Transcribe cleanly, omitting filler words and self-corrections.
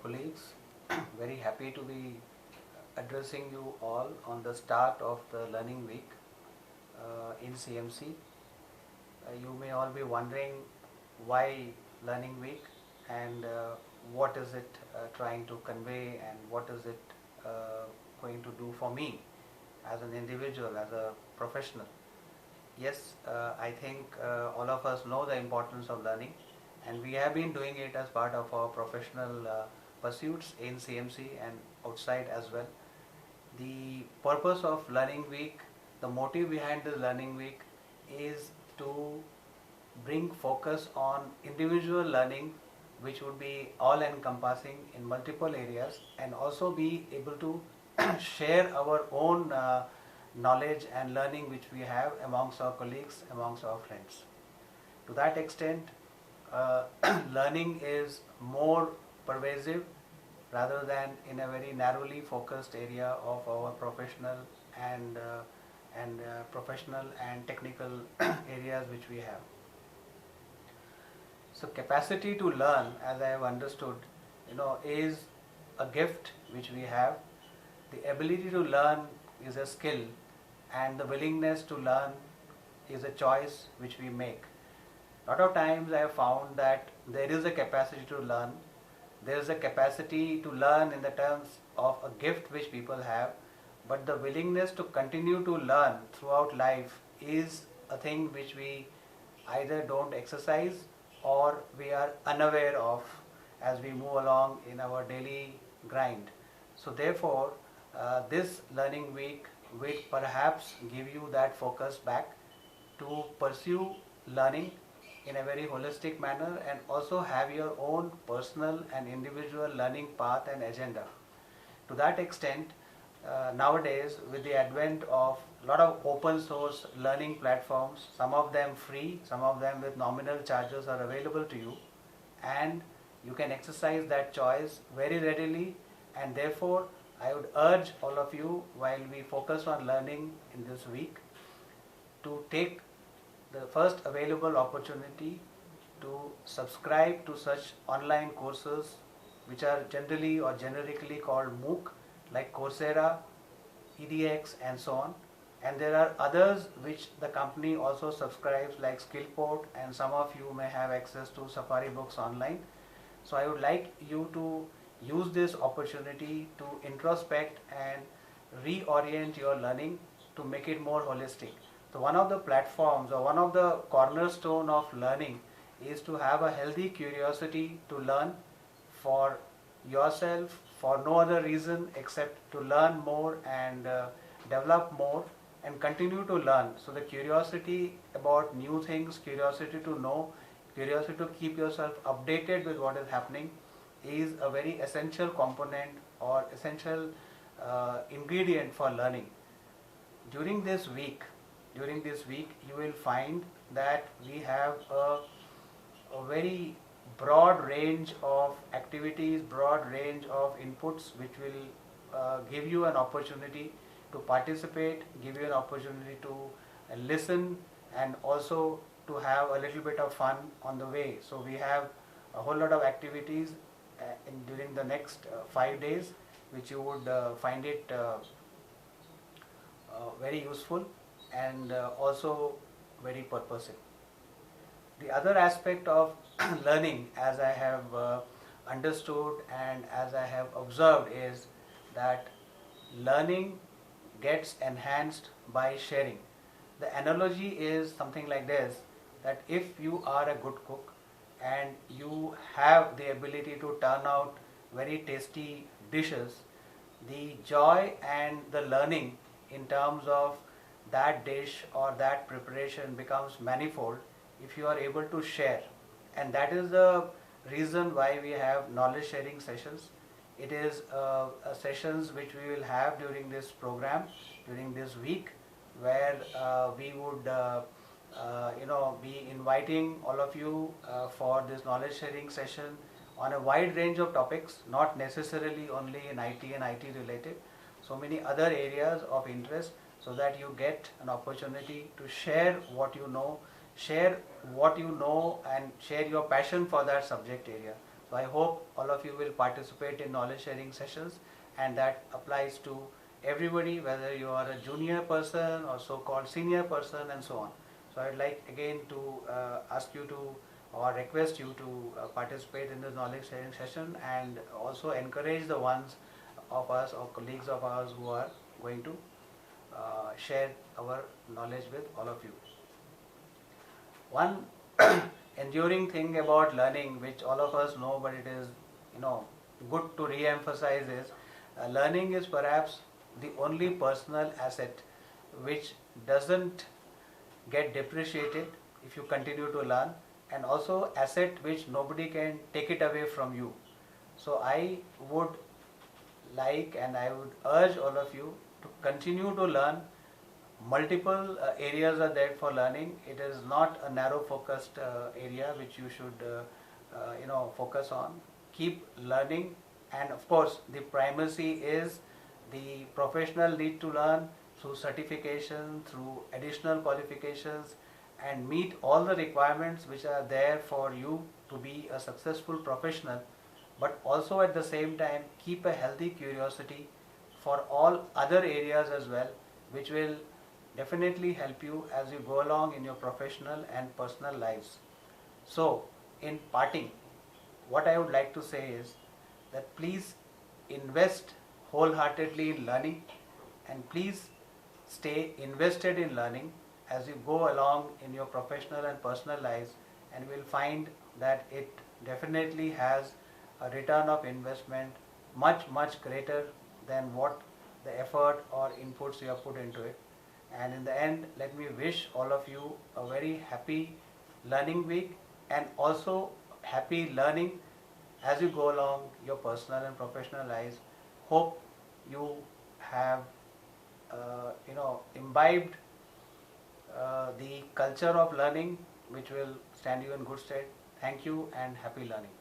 colleagues. Very happy to be addressing you all on the start of the learning week in CMC. You may all be wondering why learning week and what is it trying to convey and what is it going to do for me as an individual, as a professional. Yes, I think all of us know the importance of learning, and we have been doing it as part of our professional pursuits in CMC and outside as well. The purpose of Learning Week, the motive behind the Learning Week is to bring focus on individual learning, which would be all encompassing in multiple areas, and also be able to share our own knowledge and learning which we have amongst our colleagues, amongst our friends. To that extent, learning is more pervasive rather than in a very narrowly focused area of our professional and professional and technical areas which we have. So capacity to learn, as I have understood, is a gift which we have. The ability to learn is a skill, and the willingness to learn is a choice which we make. A lot of times I have found that there is a capacity to learn. There is a capacity to learn in the terms of a gift which people have, but the willingness to continue to learn throughout life is a thing which we either don't exercise or we are unaware of as we move along in our daily grind. So therefore, this learning week will perhaps give you that focus back to pursue learning in a very holistic manner and also have your own personal and individual learning path and agenda. To that extent, nowadays with the advent of a lot of open source learning platforms, some of them free, some of them with nominal charges are available to you, and you can exercise that choice very readily. And therefore I would urge all of you, while we focus on learning in this week, to take the first available opportunity to subscribe to such online courses which are generally or generically called MOOC, like Coursera, EDX and so on. And there are others which the company also subscribes, like Skillport, and some of you may have access to Safari Books online. So I would like you to use this opportunity to introspect and reorient your learning to make it more holistic. So one of the platforms or one of the cornerstone of learning is to have a healthy curiosity to learn for yourself, for no other reason except to learn more and develop more and continue to learn. So the curiosity about new things, curiosity to know, curiosity to keep yourself updated with what is happening is a very essential component or essential ingredient for learning. During this week you will find that we have a very broad range of activities, broad range of inputs which will give you an opportunity to participate, give you an opportunity to listen and also to have a little bit of fun on the way. So we have a whole lot of activities during the next 5 days which you would find it very useful and also very purposive. The other aspect of learning, as I have understood and as I have observed, is that learning gets enhanced by sharing. The analogy is something like this, that if you are a good cook and you have the ability to turn out very tasty dishes, the joy and the learning in terms of that dish or that preparation becomes manifold if you are able to share. And that is the reason why we have knowledge sharing sessions. It is sessions which we will have during this program, during this week, where we would be inviting all of you for this knowledge sharing session on a wide range of topics, not necessarily only in IT and IT related, so many other areas of interest, so that you get an opportunity to share what you know and share your passion for that subject area. So I hope all of you will participate in knowledge sharing sessions, and that applies to everybody, whether you are a junior person or so-called senior person and so on. So I'd like again to ask you to or request you to participate in this knowledge sharing session, and also encourage the ones of us or colleagues of ours who are going to share our knowledge with all of you. One enduring thing about learning, which all of us know, but it is, good to re-emphasize, is learning is perhaps the only personal asset which doesn't get depreciated if you continue to learn, and also asset which nobody can take it away from you. So I would like, and I would urge all of you to continue to learn. Multiple areas are there for learning. It is not a narrow focused area which you should focus on. Keep learning, and of course the primacy is the professional need to learn through certification, through additional qualifications, and meet all the requirements which are there for you to be a successful professional, but also at the same time keep a healthy curiosity for all other areas as well, which will definitely help you as you go along in your professional and personal lives. So, in parting, what I would like to say is that please invest wholeheartedly in learning, and please stay invested in learning as you go along in your professional and personal lives, and you will find that it definitely has a return of investment much greater than what the effort or inputs you have put into it. And in the end, let me wish all of you a very happy learning week, and also happy learning as you go along your personal and professional lives. Hope you have imbibed the culture of learning which will stand you in good stead. Thank you and happy learning.